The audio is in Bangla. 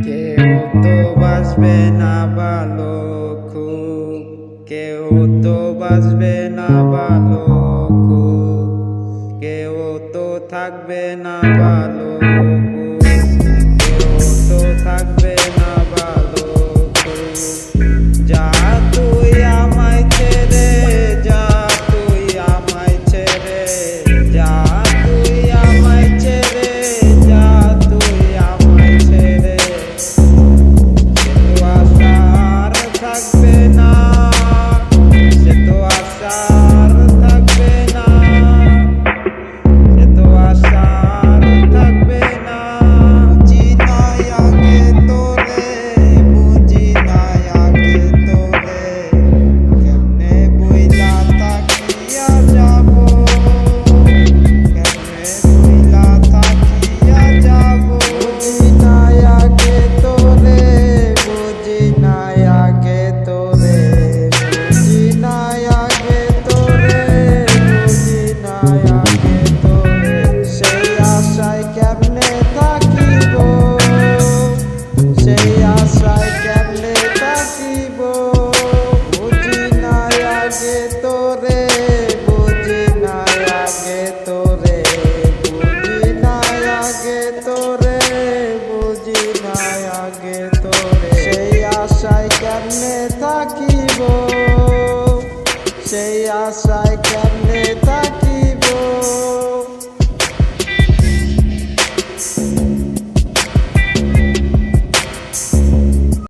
কেউ তো বাসবে না ভালো খুব, কেউ তো বাসবে না ভালো খুব, কেউ তো থাকবে না ভালো খুব, কেউ তো থাকবে না ভালো খুব। যা তুই আমায় ছেড়ে, যা তুই আমায় ছেড়ে, যা তুই আমায় ছেড়ে, যা তুই আমায় ছেড়ে। সে তো আশার থাকবে না, সে তো আশার থাকবে না, সে তো আশার থাকবে না। বুঝি নাই আগে তোরে, বুঝি নাই আগে তোরে, কেমনে বইলা তাকিয়া যাব, কেমনে বইলা তাকিয়া যাব। বুঝি নাই আগে তোরে, বুঝি নাই আগে তোরে, বুঝি নাই আগে তোরে, বুঝি নাই আগে তোরে। সেই আশায় কেমনে থাকিব, সেই আশায় কেমনে থাকিব। বুঝি নাই আগে তোরে, বুঝি নাই আগে তোরে, বুঝি নাই আগে তোরে, বুঝি নাই আগে তোরে। সেই আশায় কেমনে থাকিব, সেই আশায়